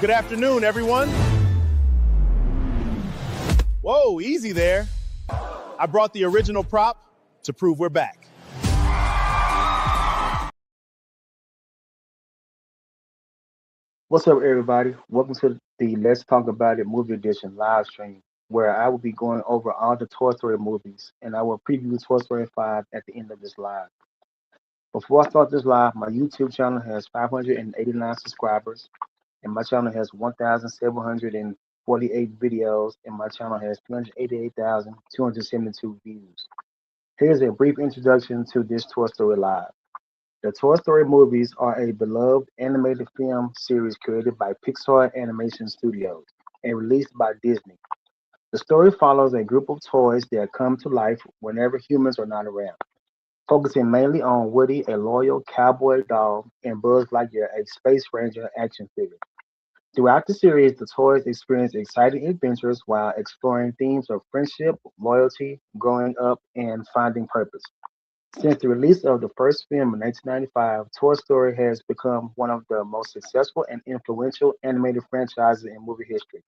Good afternoon, everyone. Whoa, easy there. I brought the original prop to prove we're back. What's up, everybody? Welcome to the Let's Talk About It Movie Edition live stream, where I will be going over all the Toy Story movies, and I will preview Toy Story 5 at the end of this live. Before I start this live, my YouTube channel has 589 subscribers, and my channel has 1,748 videos, and my channel has 388,272 views. Here's a brief introduction to this Toy Story Live. The Toy Story movies are a beloved animated film series created by Pixar Animation Studios and released by Disney. The story follows a group of toys that come to life whenever humans are not around, focusing mainly on Woody, a loyal cowboy dog, and Buzz Lightyear, a space ranger action figure. Throughout the series, the toys experience exciting adventures while exploring themes of friendship, loyalty, growing up, and finding purpose. Since the release of the first film in 1995, Toy Story has become one of the most successful and influential animated franchises in movie history,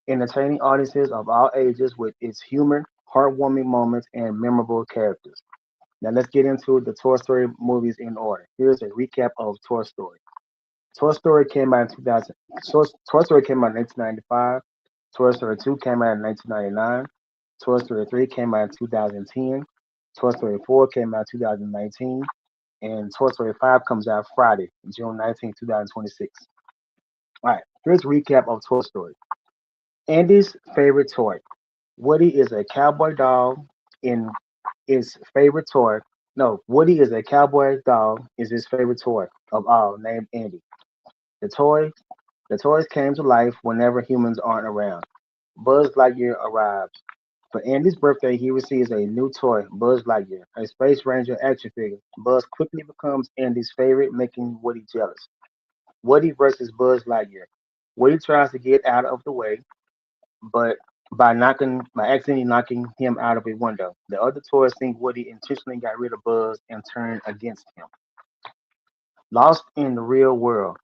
entertaining audiences of all ages with its humor, heartwarming moments, and memorable characters. Now let's get into the Toy Story movies in order. Here's a recap of Toy Story. Toy Story came out in 2000. Toy Story came out in 1995. Toy Story 2 came out in 1999. Toy Story 3 came out in 2010. Toy Story 4 came out in 2019. And Toy Story 5 comes out Friday, June 19th, 2026. All right, here's a recap of Toy Story. Andy's favorite toy. Woody is a cowboy dog in his favorite toy. No, Woody is a cowboy dog is his favorite toy of all, named Andy. The toy the toys came to life whenever humans aren't around. Buzz Lightyear arrives. For Andy's birthday, he receives a new toy, Buzz Lightyear, a Space Ranger action figure. Buzz quickly becomes Andy's favorite, making Woody jealous. Woody versus Buzz Lightyear. Woody tries to get out of the way, but by accidentally knocking him out of a window. The other toys think Woody intentionally got rid of Buzz and turned against him. Lost in the real world.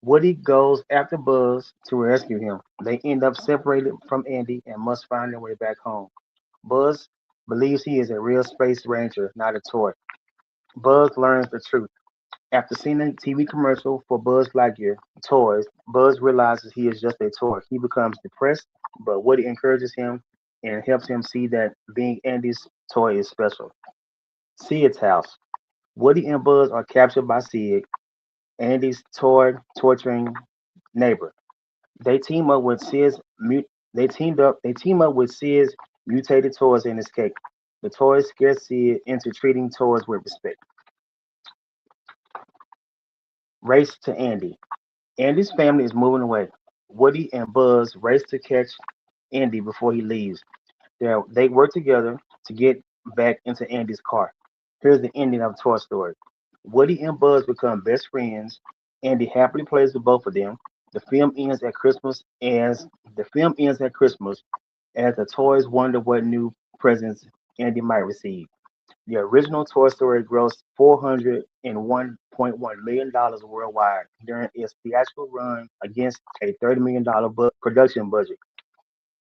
Woody goes after Buzz to rescue him. They end up separated from Andy and must find their way back home. Buzz believes he is a real space ranger, not a toy. Buzz learns the truth. After seeing a TV commercial for Buzz Lightyear toys, Buzz realizes he is just a toy. He becomes depressed, but Woody encourages him and helps him see that being Andy's toy is special. Sid's house. Woody and Buzz are captured by Sid, Andy's toy torturing neighbor. They team up with Sid's mut- they team up with Sid's mutated toys and escape. The toys scare Sid into treating toys with respect. Race to Andy. Andy's family is moving away. Woody and Buzz race to catch Andy before he leaves. They work together to get back into Andy's car. Here's the ending of Toy Story. Woody and Buzz become best friends. Andy happily plays with both of them. The film ends at Christmas as the film ends at Christmas as the toys wonder what new presents Andy might receive. The original Toy Story grossed $401.1 million worldwide during its theatrical run against a $30 million production budget.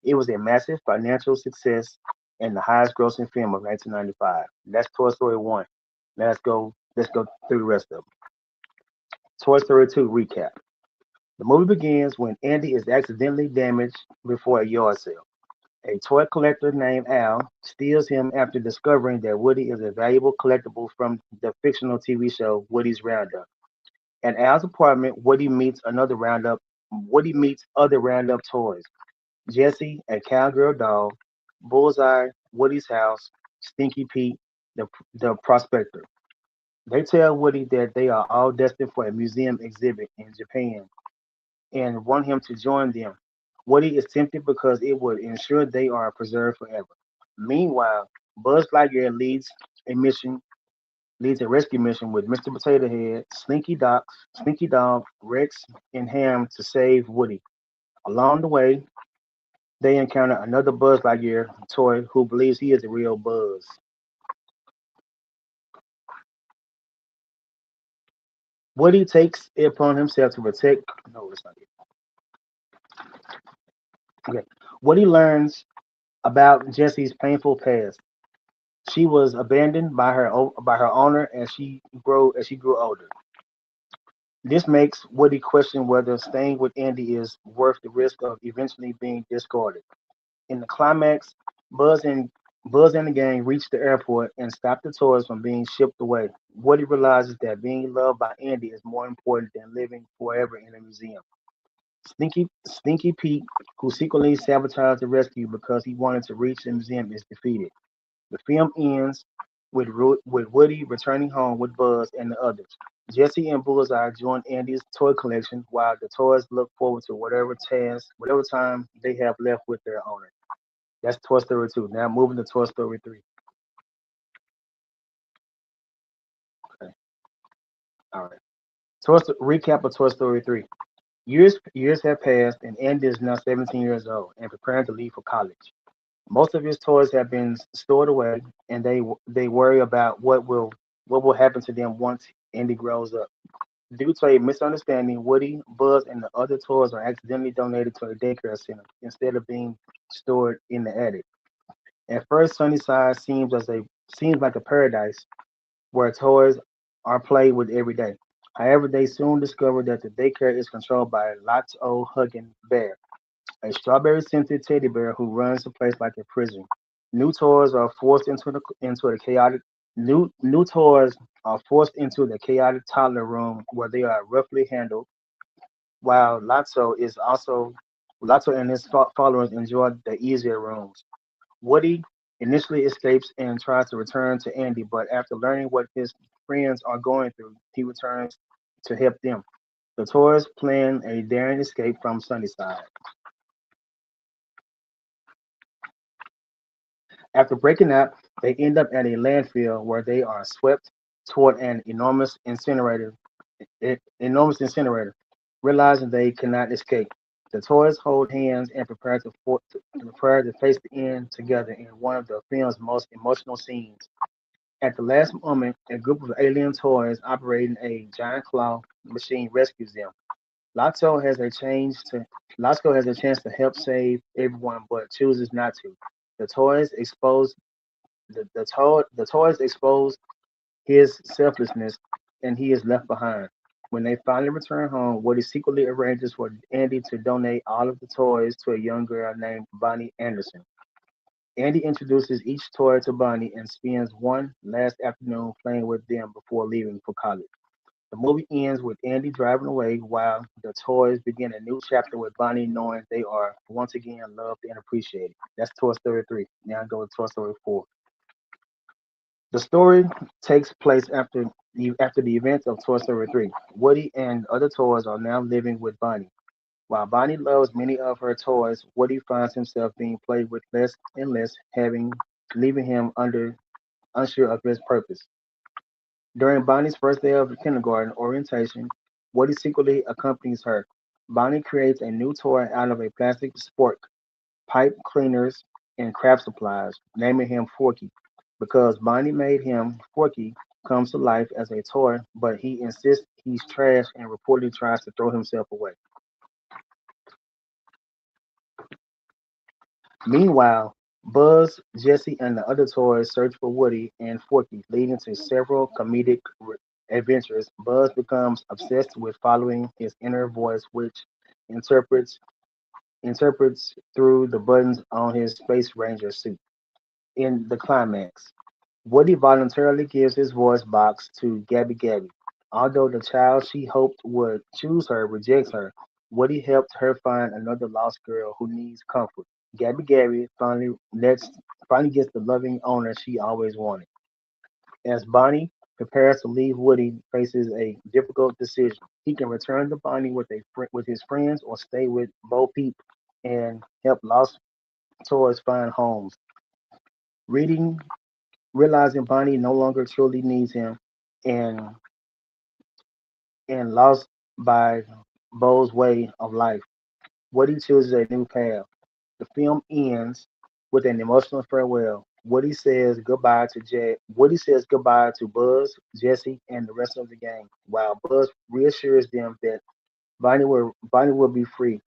It was a massive financial success and the highest grossing film of 1995. That's Toy Story 1. Let's go through the rest of them. Toy Story 2 recap. The movie begins when Andy is accidentally damaged before a yard sale. A toy collector named Al steals him after discovering that Woody is a valuable collectible from the fictional TV show Woody's Roundup. At Al's apartment, Woody meets other Roundup toys. Jessie, a cowgirl doll, Bullseye, Woody's house, Stinky Pete, the prospector. They tell Woody that they are all destined for a museum exhibit in Japan and want him to join them. Woody is tempted because it would ensure they are preserved forever. Meanwhile, Buzz Lightyear leads a rescue mission with Mr. Potato Head, Slinky Dog, Rex, and Ham to save Woody. Along the way, they encounter another Buzz Lightyear toy who believes he is the real Buzz. Woody takes it upon himself to protect. No, it's not it. Okay. Woody learns about Jesse's painful past. She was abandoned by by her owner as she grew older. This makes Woody question whether staying with Andy is worth the risk of eventually being discarded. In the climax, Buzz and Buzz and the gang reach the airport and stop the toys from being shipped away. Woody realizes that being loved by Andy is more important than living forever in a museum. Stinky Pete, who secretly sabotaged the rescue because he wanted to reach the museum, is defeated. The film ends with Woody returning home with Buzz and the others. Jesse and Bullseye join Andy's toy collection while the toys look forward to whatever time they have left with their owner. That's Toy Story 2. Now moving to Toy Story 3. Okay. All right. Recap of Toy Story 3. Years have passed, and Andy is now 17 years old and preparing to leave for college. Most of his toys have been stored away, and they worry about what will happen to them once Andy grows up. Due to a misunderstanding, Woody, Buzz, and the other toys are accidentally donated to a daycare center instead of being stored in the attic. At first, Sunnyside seems like a paradise where toys are played with every day. However, they soon discover that the daycare is controlled by Lotso Hugging Bear, a strawberry scented teddy bear who runs the place like a prison. New toys are forced into the chaotic new toys are forced into the chaotic toddler room where they are roughly handled, while Lotso and his followers enjoy the easier rooms. Woody initially escapes and tries to return to Andy, but after learning what his friends are going through, he returns to help them. The toys plan a daring escape from Sunnyside. After breaking out, they end up at a landfill where they are swept toward an enormous incinerator. Realizing they cannot escape, the toys hold hands and prepare to face the end together in one of the film's most emotional scenes. At the last moment, a group of alien toys operating a giant claw machine rescues them. Lotso has a chance to Lotso has a chance to help save everyone, but chooses not to. The toys expose the toys expose his selflessness, and he is left behind. When they finally return home, Woody secretly arranges for Andy to donate all of the toys to a young girl named Bonnie Anderson. Andy introduces each toy to Bonnie and spends one last afternoon playing with them before leaving for college. The movie ends with Andy driving away while the toys begin a new chapter with Bonnie knowing they are once again loved and appreciated. That's Toy Story 3. Now I go to Toy Story 4. The story takes place after the events of Toy Story 3. Woody and other toys are now living with Bonnie. While Bonnie loves many of her toys, Woody finds himself being played with less and less, leaving him unsure of his purpose. During Bonnie's first day of kindergarten orientation, Woody secretly accompanies her. Bonnie creates a new toy out of a plastic spork, pipe cleaners, and craft supplies, naming him Forky. Because Bonnie made him, Forky comes to life as a toy, but he insists he's trash and reportedly tries to throw himself away. Meanwhile, Buzz, Jesse, and the other toys search for Woody and Forky, leading to several adventures. Buzz becomes obsessed with following his inner voice, which interprets interprets through the buttons on his Space Ranger suit. In the climax, Woody voluntarily gives his voice box to Gabby Gabby. Although the child she hoped would choose her rejects her, Woody helped her find another lost girl who needs comfort. Gabby Gabby finally gets the loving owner she always wanted. As Bonnie prepares to leave, Woody faces a difficult decision. He can return to Bonnie with his friends or stay with Bo Peep and help lost toys find homes. Reading Realizing Bonnie no longer truly needs him and lost by Bo's way of life, Woody chooses a new path. The film ends with an emotional farewell. Woody says goodbye to Buzz, Jesse, and the rest of the gang, while Buzz reassures them that Bonnie will be free.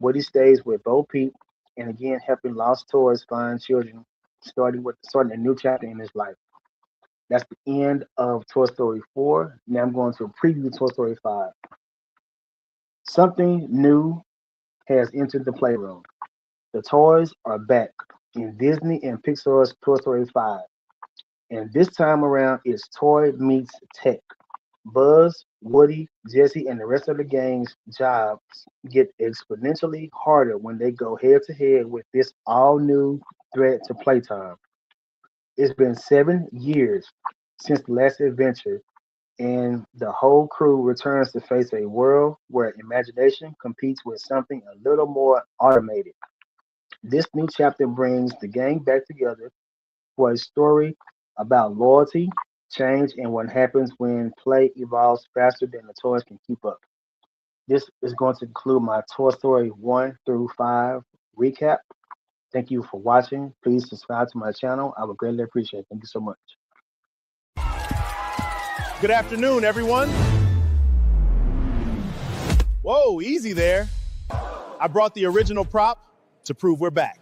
Woody stays with Bo Peep and again helping lost toys find children, starting a new chapter in his life. That's the end of Toy Story 4. Now I'm going to preview Toy Story 5. Something new has entered the playroom. The toys are back in Disney and Pixar's Toy Story 5. And this time around, it's toy meets tech. Buzz, Woody, Jesse, and the rest of the gang's jobs get exponentially harder when they go head to head with this all new threat to playtime. It's been 7 years since the last adventure, and the whole crew returns to face a world where imagination competes with something a little more automated. This new chapter brings the gang back together for a story about loyalty, change, and what happens when play evolves faster than the toys can keep up. This is going to conclude my Toy Story 1 through 5 recap. Thank you for watching. Please subscribe to my channel. I would greatly appreciate it. Thank you so much. Good afternoon, everyone. Whoa, easy there. I brought the original prop to prove we're back.